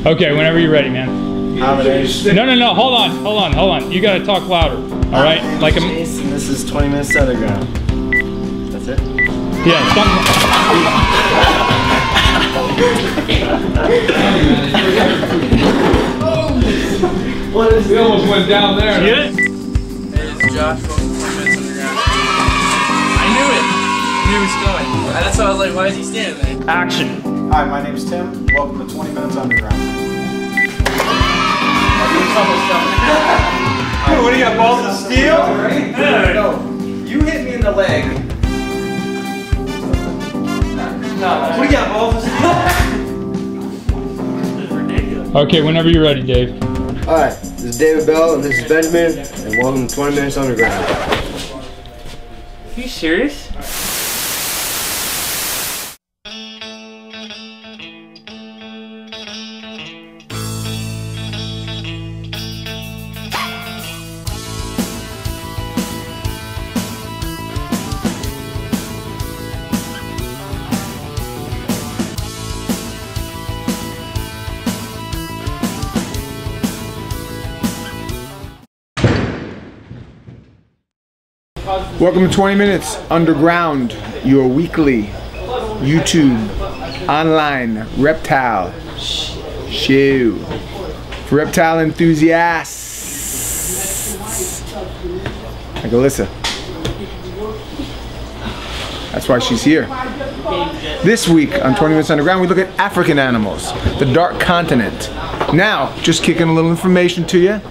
Okay, whenever you're ready, man. No, Hold on. You gotta talk louder. All right, like Jason, this is 20 Minutes Underground. That's it. Yeah, something. What is We almost went down there. Get it? Hey, this is Josh. Welcome to 20 Minutes Underground. I knew it. I knew he was going. That's why I was like, why is he standing there? Action. Hi, my name's Tim. Welcome to 20 Minutes Underground. What do you got, balls of steel? No. You hit me in the leg. What do you got, balls of steel? This is ridiculous. Okay, whenever you're ready, Dave. Hi, this is David Bell and this is Benjamin, and welcome to 20 Minutes Underground. Are you serious? Welcome to 20 Minutes Underground, your weekly YouTube online reptile show for reptile enthusiasts like Alyssa. That's why she's here. This week on 20 Minutes Underground, we look at African animals, the dark continent. Now, just kicking a little information to you.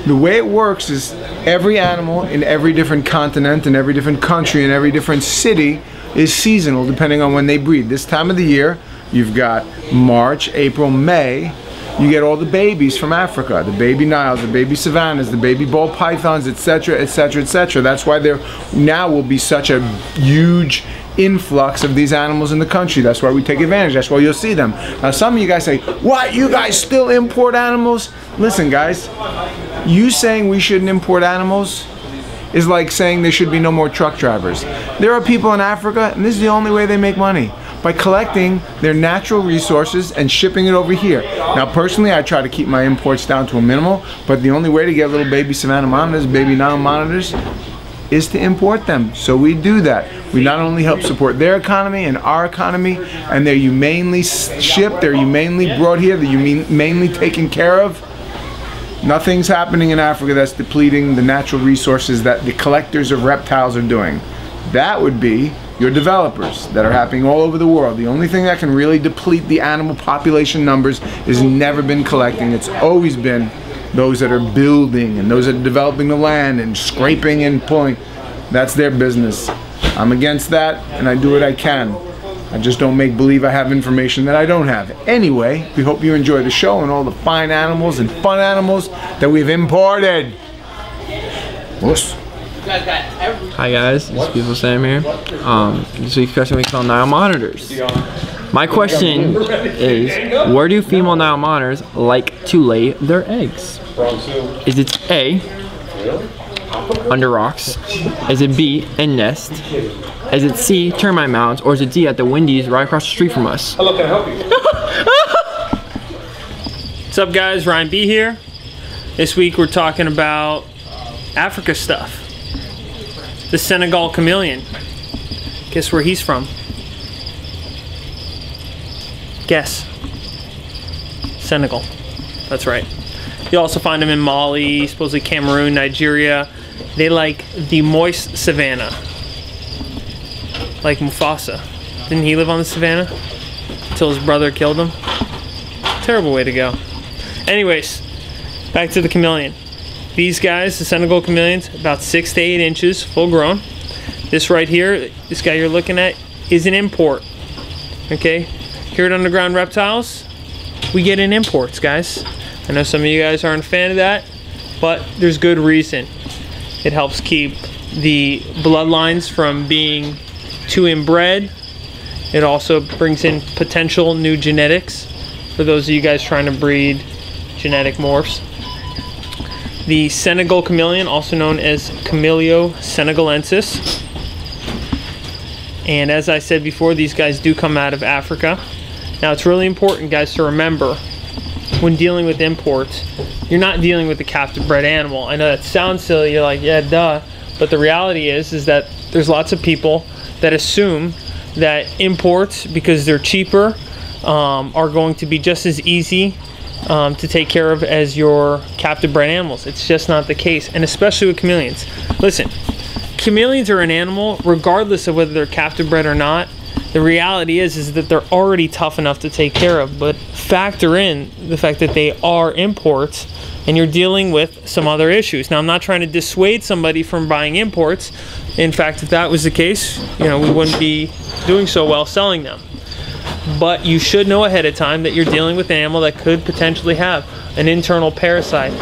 The way it works is every animal in every different continent, in every different country, in every different city is seasonal depending on when they breed. This time of the year, you've got March, April, May. You get all the babies from Africa, the baby Niles, the baby savannas, the baby ball pythons, etc., etc., etc. That's why there now will be such a huge influx of these animals in the country. That's why we take advantage. That's why you'll see them. Now some of you guys say, what, you guys still import animals? Listen guys, you saying we shouldn't import animals is like saying there should be no more truck drivers. There are people in Africa, and this is the only way they make money, by collecting their natural resources and shipping it over here. Now personally, I try to keep my imports down to a minimal, but the only way to get little baby savanna monitors, baby Nile monitors, is to import them. So we do that. We not only help support their economy and our economy, and they're humanely shipped, they're humanely brought here, they're humanely taken care of. Nothing's happening in Africa that's depleting the natural resources that the collectors of reptiles are doing. That would be your developers that are happening all over the world. The only thing that can really deplete the animal population numbers has never been collecting. It's always been those that are building and those that are developing the land and scraping and pulling. That's their business. I'm against that, and I do what I can. I just don't make believe I have information that I don't have. Anyway, we hope you enjoy the show and all the fine animals and fun animals that we've imported. Whoosh. Hi guys, it's Beautiful Sam here. This week's question we call Nile monitors. My question is, where do female Nile monitors like to lay their eggs? Is it A, under rocks? Is it B, in nest? Is it C, termite mounds? Or is it D, at the Wendy's right across the street from us? Hello, can I help you? What's up guys, Ryan B here. This week we're talking about Africa stuff. The Senegal chameleon. Guess where he's from? Guess. Senegal. That's right. You also find them in Mali, supposedly Cameroon, Nigeria. They like the moist savanna. Like Mufasa. Didn't he live on the savannah? Until his brother killed him? Terrible way to go. Anyways, back to the chameleon. These guys, the Senegal chameleons, about 6 to 8 inches, full grown. This right here, this guy you're looking at, is an import. Okay? Here at Underground Reptiles, we get in imports, guys. I know some of you guys aren't a fan of that, but there's good reason. It helps keep the bloodlines from being too inbred. It also brings in potential new genetics for those of you guys trying to breed genetic morphs. The Senegal chameleon, also known as Camellia senegalensis. And as I said before, these guys do come out of Africa. Now it's really important, guys, to remember when dealing with imports, you're not dealing with the captive bred animal. I know that sounds silly, you're like, yeah, duh. But the reality is that there's lots of people that assume that imports, because they're cheaper, are going to be just as easy to take care of as your captive bred animals. It's just not the case, and especially with chameleons. Listen, chameleons are an animal, regardless of whether they're captive bred or not. The reality is that they're already tough enough to take care of, but factor in the fact that they are imports and you're dealing with some other issues. Now, I'm not trying to dissuade somebody from buying imports. In fact, if that was the case, you know, we wouldn't be doing so well selling them. But you should know ahead of time that you're dealing with an animal that could potentially have an internal parasite,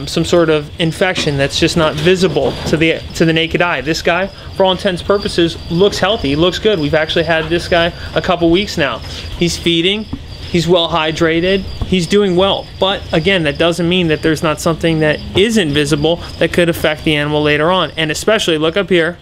some sort of infection that's just not visible to the naked eye. This guy, for all intents and purposes, looks healthy. He looks good. We've actually had this guy a couple weeks now. He's feeding. He's well hydrated. He's doing well. But again, that doesn't mean that there's not something that isn't visible that could affect the animal later on. And especially, look up here.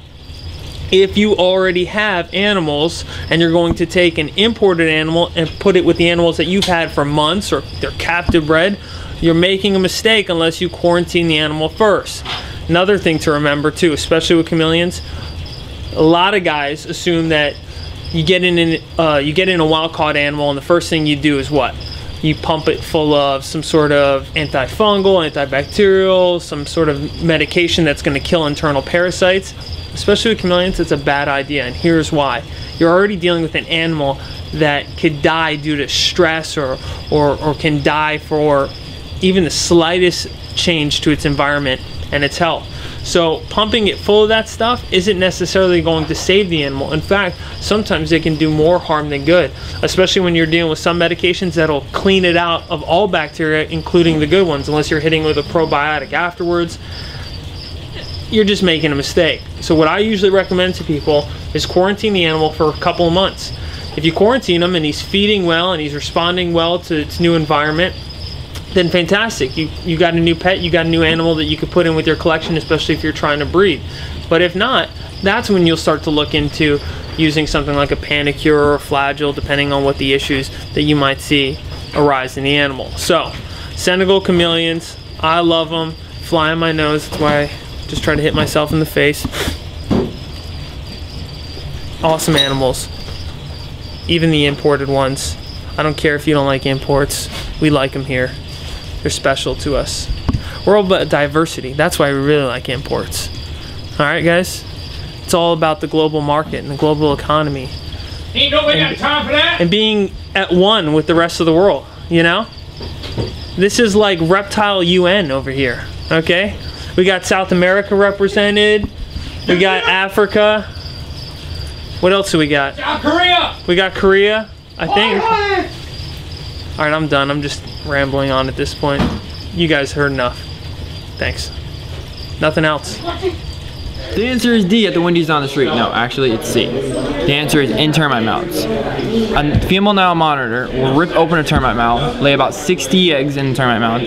If you already have animals and you're going to take an imported animal and put it with the animals that you've had for months or they're captive bred, you're making a mistake unless you quarantine the animal first. Another thing to remember too, especially with chameleons, a lot of guys assume that you get in a wild-caught animal and the first thing you do is what? You pump it full of some sort of antifungal, antibacterial, some sort of medication that's going to kill internal parasites. Especially with chameleons, it's a bad idea, and here's why. You're already dealing with an animal that could die due to stress or can die for even the slightest change to its environment and its health. So pumping it full of that stuff isn't necessarily going to save the animal. In fact, sometimes it can do more harm than good, especially when you're dealing with some medications that'll clean it out of all bacteria, including the good ones, unless you're hitting with a probiotic afterwards. You're just making a mistake. So what I usually recommend to people is quarantine the animal for a couple of months. If you quarantine him and he's feeding well and he's responding well to its new environment, then fantastic. You got a new pet, you got a new animal that you could put in with your collection, especially if you're trying to breed. But if not, that's when you'll start to look into using something like a panicure or a flagell, depending on what the issues that you might see arise in the animal. So, Senegal chameleons, I love them. Fly on my nose, that's why I just try to hit myself in the face. Awesome animals. Even the imported ones. I don't care if you don't like imports. We like them here. They're special to us. We're all about diversity. That's why we really like imports. Alright guys? It's all about the global market and the global economy. Ain't nobody got time for that! And being at one with the rest of the world, you know? This is like Reptile UN over here, okay? We got South America represented. We got Africa. What else do we got? South Korea! We got Korea, I think. Alright, I'm done. I'm just rambling on at this point. You guys heard enough. Thanks. Nothing else. The answer is D, at the Wendy's down the street. No, actually it's C. The answer is in termite mounds. A female Nile monitor will rip open a termite mound, lay about 60 eggs in the termite mound,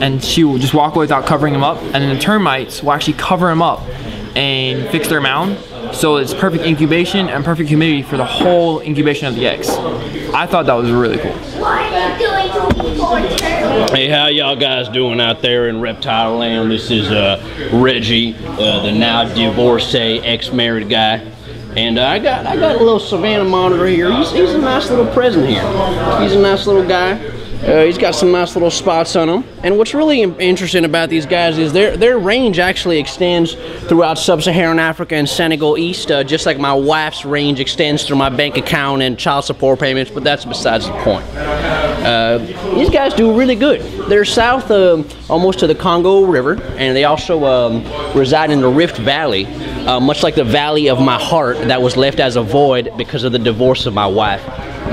and she will just walk away without covering them up, and then the termites will actually cover them up and fix their mound. So it's perfect incubation and perfect humidity for the whole incubation of the eggs. I thought that was really cool. Hey, how y'all guys doing out there in reptile land? This is Reggie, the now divorcee, ex-married guy. And I got a little Savannah monitor here. He's a nice little present here. He's a nice little guy. He's got some nice little spots on him. And what's really interesting about these guys is their range actually extends throughout sub-Saharan Africa and Senegal East, just like my wife's range extends through my bank account and child support payments, but that's besides the point. These guys do really good. They're south almost to the Congo River, and they also reside in the Rift Valley, much like the valley of my heart that was left as a void because of the divorce of my wife.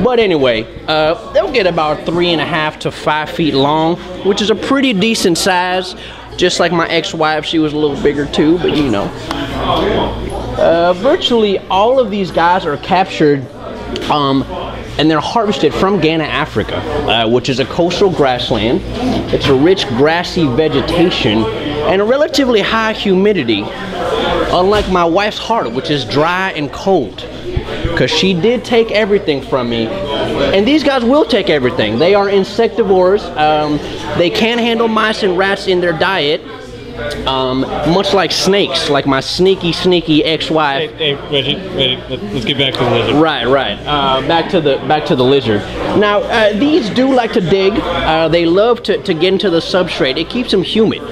But anyway, they'll get about 3.5 to 5 feet long, which is a pretty decent size. Just like my ex-wife, she was a little bigger too, but you know. Virtually all of these guys are captured and they're harvested from Ghana, Africa, which is a coastal grassland. It's a rich grassy vegetation and a relatively high humidity, unlike my wife's heart, which is dry and cold. Because she did take everything from me And these guys will take everything. They are insectivores. They can handle mice and rats in their diet. Much like snakes, like my sneaky ex-wife. Hey, Reggie, let's get back to the lizard. Right. Back to the lizard. Now, these do like to dig. They love to get into the substrate. It keeps them humid.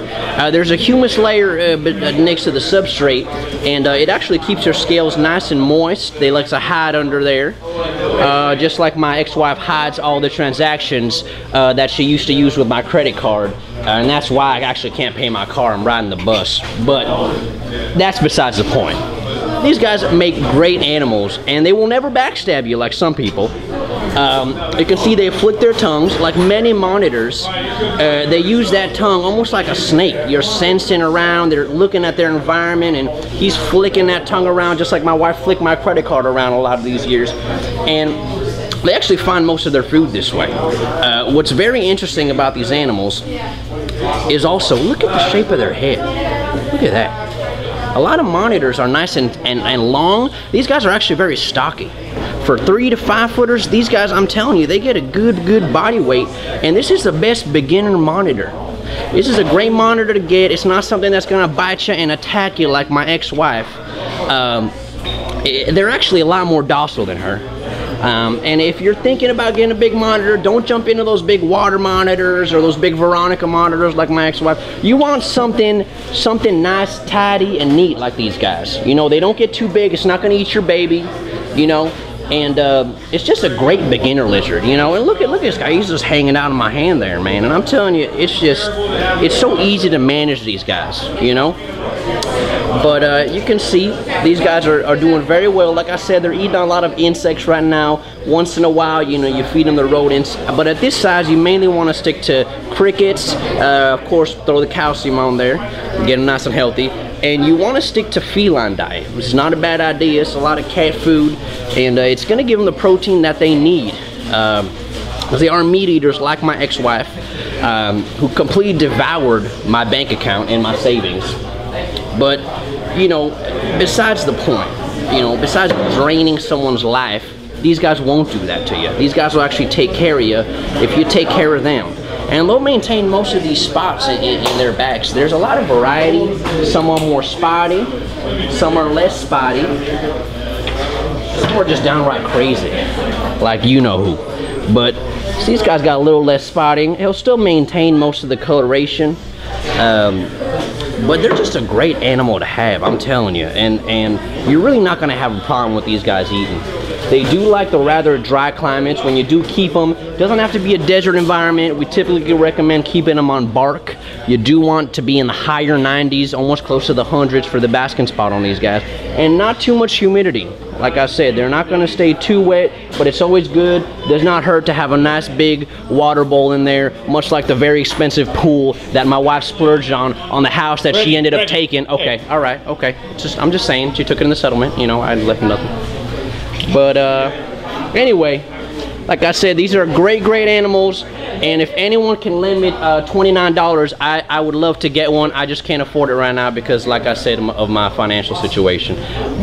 There's a humus layer next to the substrate, and it actually keeps their scales nice and moist. They like to hide under there, just like my ex-wife hides all the transactions that she used to use with my credit card. And that's why I actually can't pay my car. I'm riding the bus. But that's besides the point. These guys make great animals, and they will never backstab you like some people. You can see they flick their tongues like many monitors. They use that tongue almost like a snake. You're sensing around, they're looking at their environment, and he's flicking that tongue around just like my wife flicked my credit card around a lot of these years. And they actually find most of their food this way. What's very interesting about these animals is also, look at the shape of their head. Look at that. A lot of monitors are nice and long. These guys are actually very stocky. For 3 to 5 footers, these guys, I'm telling you, they get a good body weight. And this is the best beginner monitor. This is a great monitor to get. It's not something that's gonna bite you and attack you like my ex-wife. They're actually a lot more docile than her. And if you're thinking about getting a big monitor, don't jump into those big water monitors or those big Veronica monitors like my ex-wife. You want something nice, tidy, and neat like these guys. You know, they don't get too big. It's not going to eat your baby, you know. And it's just a great beginner lizard, you know. And look at this guy. He's just hanging out in my hand there, man. And I'm telling you, it's so easy to manage these guys, you know. But you can see these guys are doing very well. Like I said, they're eating a lot of insects right now. Once in a while, you know, you feed them the rodents. But at this size, you mainly want to stick to crickets. Of course, throw the calcium on there, get them nice and healthy. And you want to stick to feline diet, which is not a bad idea. It's a lot of cat food, and it's going to give them the protein that they need. They are meat eaters like my ex-wife, who completely devoured my bank account and my savings. But, you know, besides the point, you know, besides draining someone's life, these guys won't do that to you. These guys will actually take care of you if you take care of them. And they'll maintain most of these spots in their backs. There's a lot of variety. Some are more spotty, some are less spotty. Some are just downright crazy, like you know who. But see, these guys got a little less spotting. He'll still maintain most of the coloration. But they're just a great animal to have, I'm telling you. And you're really not gonna have a problem with these guys eating. They do like the rather dry climates. When you do keep them, it doesn't have to be a desert environment. We typically recommend keeping them on bark. You do want to be in the higher 90s, almost close to the hundreds for the basking spot on these guys. And not too much humidity. Like I said, they're not gonna stay too wet, but it's always good. Does not hurt to have a nice big water bowl in there, much like the very expensive pool that my wife splurged on the house that she ended up taking. Okay, all right, okay. I'm just saying, she took it in the settlement, you know, I left nothing. But anyway, like I said, these are great animals, and if anyone can lend me $29, I would love to get one. I just can't afford it right now because, like I said, of my financial situation.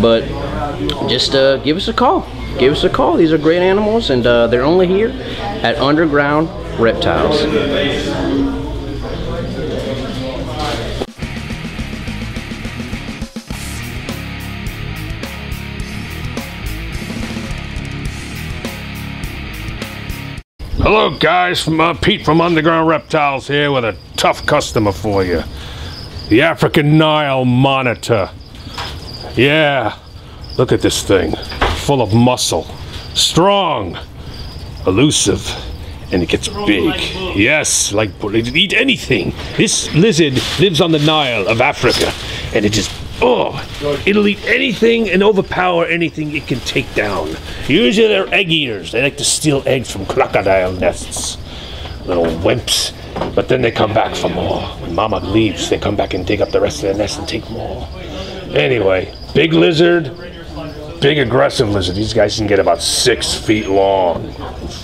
But just give us a call. Give us a call. These are great animals, and they're only here at Underground Reptiles. Hello guys, Pete from Underground Reptiles here with a tough customer for you. The African Nile Monitor. Yeah, look at this thing. Full of muscle. Strong. Elusive. And it gets big. Yes, like it'd eat anything. This lizard lives on the Nile of Africa. And it just, it'll eat anything and overpower anything it can take down. Usually they're egg eaters. They like to steal eggs from crocodile nests. Little wimps. But then they come back for more. When mama leaves, they come back and dig up the rest of the nest and take more. Anyway, big lizard, big aggressive lizard. These guys can get about 6 feet long.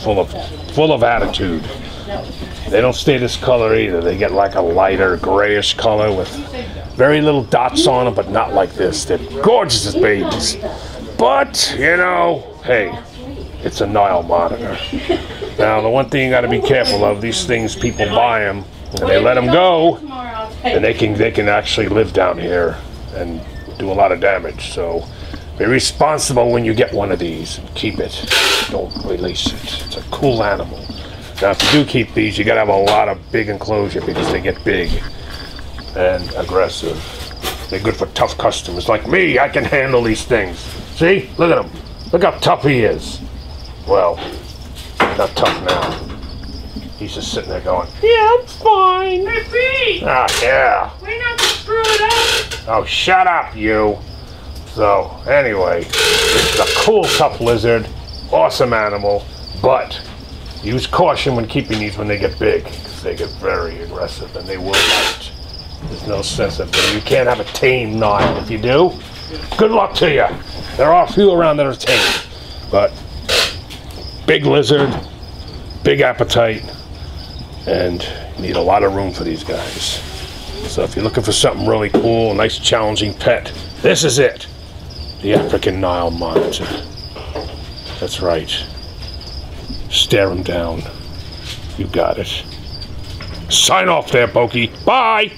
Full of attitude. They don't stay this color either. They get like a lighter grayish color with very little dots on them, but not like this. They're gorgeous as babies. But, you know, hey, it's a Nile monitor. Now, the one thing you got to be careful of, these things, people buy them and they let them go, and they can actually live down here and do a lot of damage. So be responsible when you get one of these. Keep it. Don't release it. It's a cool animal. Now, if you do keep these, you got to have a lot of big enclosure because they get big and aggressive. They're good for tough customers like me. I can handle these things. See? Look at him. Look how tough he is. Well, not tough now. He's just sitting there going, yeah, I'm fine. Hey, Pete! Ah, yeah. We're not gonna screw it up! Oh, shut up, you. So, anyway, it's a cool, tough lizard. Awesome animal. But use caution when keeping these when they get big, because they get very aggressive and they will bite. There's no sense of it. You can't have a tame Nile. If you do, good luck to you. There are a few around that are tame, but big lizard, big appetite, and you need a lot of room for these guys. So if you're looking for something really cool, a nice challenging pet, this is it. The African Nile monitor. That's right. Stare him down. You got it. Sign off there, Pokey. Bye!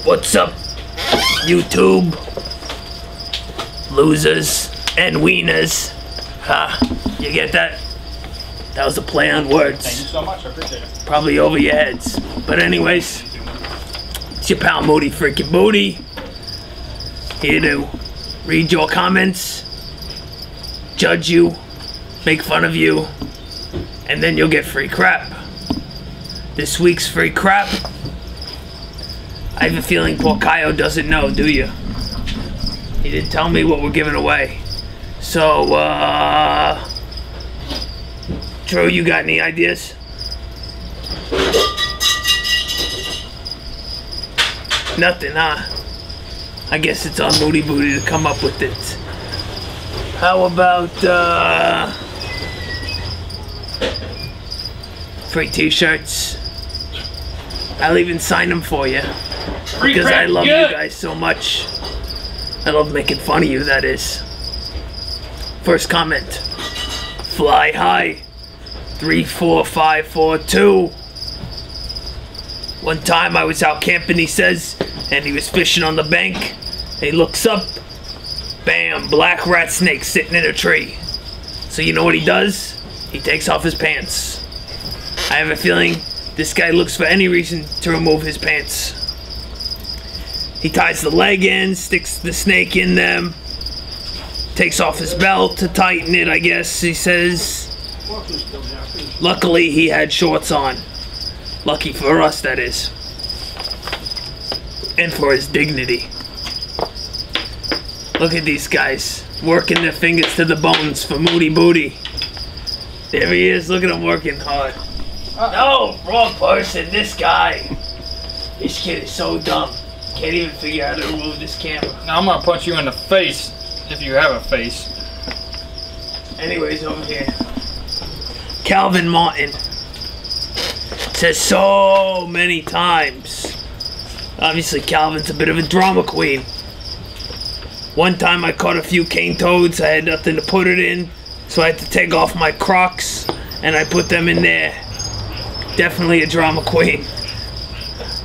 What's up, YouTube? Losers and wieners. Ha, you get that? That was a play on words. Thank you so much, I appreciate it. Probably over your heads. But anyways, it's your pal Moody Freaking Booty. Here to read your comments, judge you, make fun of you, and then you'll get free crap. This week's free crap, I have a feeling poor Kaio doesn't know, do you? He didn't tell me what we're giving away. So, Drew, you got any ideas? Nothing, huh? I guess it's on Moody Booty to come up with it. How about, free t-shirts? I'll even sign them for you. Because I love you guys so much. I love making fun of you, that is. First comment. Fly high. 34542. One time I was out camping, he says, and he was fishing on the bank. He looks up. Bam, black rat snake sitting in a tree. So you know what he does? He takes off his pants. I have a feeling this guy looks for any reason to remove his pants. He ties the leg in, sticks the snake in them, takes off his belt to tighten it, I guess, he says. Luckily, he had shorts on. Lucky for us, that is. And for his dignity. Look at these guys, working their fingers to the bones for Moody Booty. There he is, look at him working hard. No, wrong person, this guy. This kid is so dumb. Can't even figure out how to remove this camera. Now I'm gonna punch you in the face, if you have a face. Anyways, over here. Calvin Martin says so many times. Obviously, Calvin's a bit of a drama queen. One time I caught a few cane toads. I had nothing to put it in, so I had to take off my Crocs and I put them in there. Definitely a drama queen.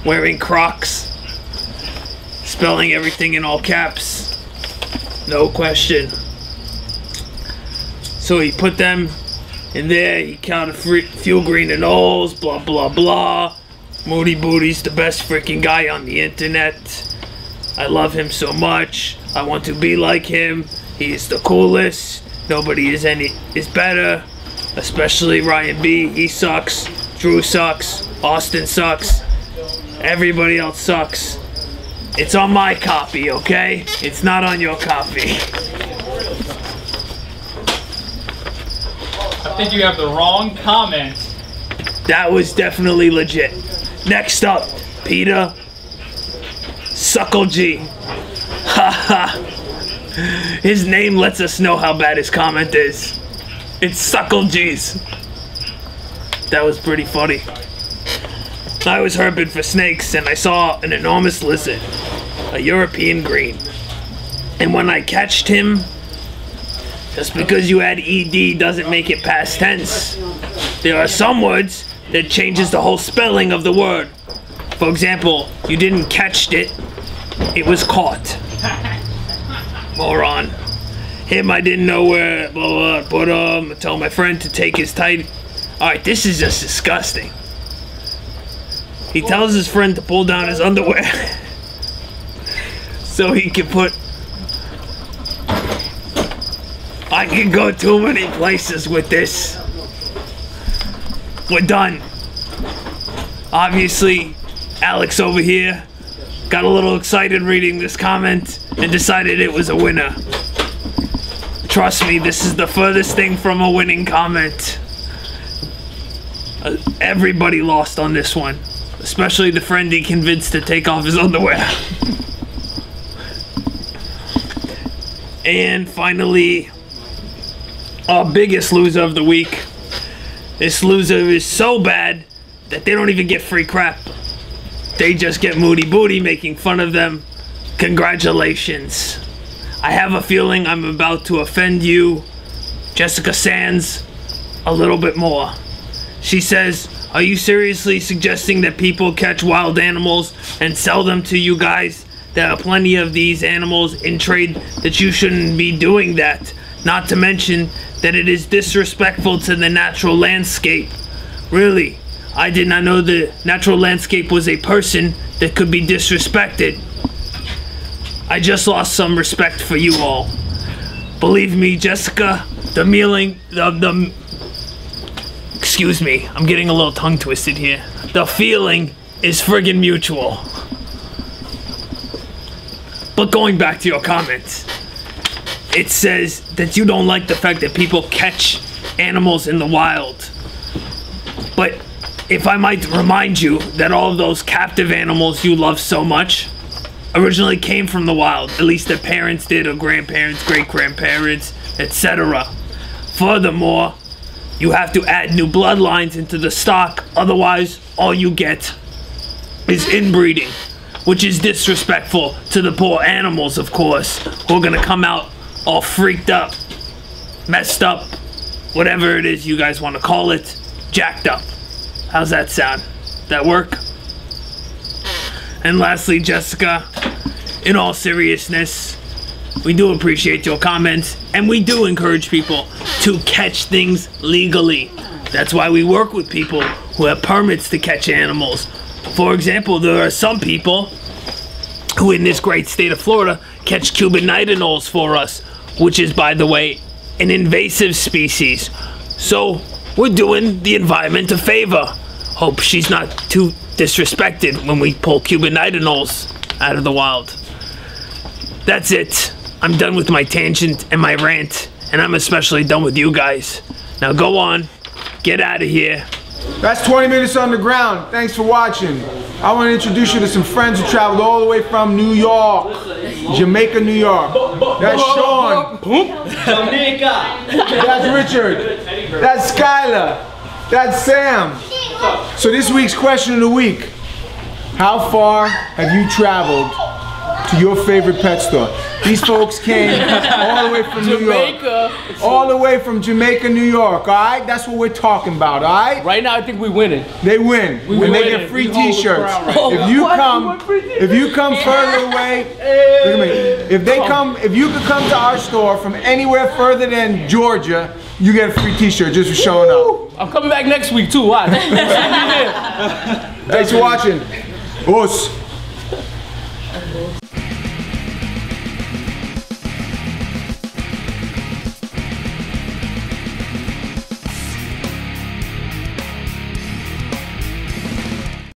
Wearing Crocs. Spelling everything in all caps. No question. So he put them in there. He counted a few green and holes. Blah, blah, blah. Moody Booty's the best freaking guy on the internet. I love him so much. I want to be like him. He is the coolest. Nobody is better. Especially Ryan B. He sucks. Drew sucks. Austin sucks. Everybody else sucks. It's on my copy, okay? It's not on your copy. I think you have the wrong comment. That was definitely legit. Next up, Peter Suckle-G. Haha. His name lets us know how bad his comment is. It's Suckle-G's. That was pretty funny. I was herping for snakes and I saw an enormous lizard, a European green. And when I catched him, Just because you add ED doesn't make it past tense. There are some words that changes the whole spelling of the word. For example, you didn't catch it, it was caught. Moron. Him, I didn't know where, blah, blah, but I told my friend to take his tight. Alright, this is just disgusting. He tells his friend to pull down his underwear so he can put. I can go too many places with this. We're done. Obviously, Alex over here got a little excited reading this comment and decided it was a winner. Trust me, this is the furthest thing from a winning comment. Everybody lost on this one, especially the friend he convinced to take off his underwear. And finally, our biggest loser of the week. This loser is so bad that they don't even get free crap. They just get Moody Booty making fun of them. Congratulations. I have a feeling I'm about to offend you, Jessica Sands, a little bit more. She says, are you seriously suggesting that people catch wild animals and sell them to you guys? There are plenty of these animals in trade that you shouldn't be doing that. Not to mention that it is disrespectful to the natural landscape. Really, I did not know the natural landscape was a person that could be disrespected. I just lost some respect for you all. Believe me, Jessica, excuse me, I'm getting a little tongue twisted here. The feeling is friggin' mutual. But going back to your comments, it says that you don't like the fact that people catch animals in the wild. But if I might remind you that all of those captive animals you love so much originally came from the wild, at least their parents did, or grandparents, great-grandparents, etc. Furthermore, you have to add new bloodlines into the stock, otherwise all you get is inbreeding, which is disrespectful to the poor animals, of course, who are gonna come out all freaked up, messed up, whatever it is you guys want to call it, jacked up. How's that sound? That work? And lastly, Jessica, in all seriousness, we do appreciate your comments, and we do encourage people to catch things legally. That's why we work with people who have permits to catch animals. For example, there are some people who in this great state of Florida catch Cuban nightingales for us, which is, by the way, an invasive species. So we're doing the environment a favor. Hope she's not too disrespected when we pull Cuban nightingales out of the wild. That's it. I'm done with my tangent and my rant, and I'm especially done with you guys. Now go on, get out of here. That's 20 Minutes Underground. Thanks for watching. I want to introduce you to some friends who traveled all the way from New York, Jamaica, New York. That's Sean. Jamaica. That's Richard. That's Skylar. That's Sam. So this week's question of the week: how far have you traveled to your favorite pet store? These folks came all the way from New York. All the way from Jamaica, New York, alright? That's what we're talking about, alright? Right now I think we winning. They win. And they get free t-shirts. If you come further away, look at me. If you could come to our store from anywhere further than Georgia, you get a free t-shirt just for showing up. I'm coming back next week too, watch. Thanks for watching. Us.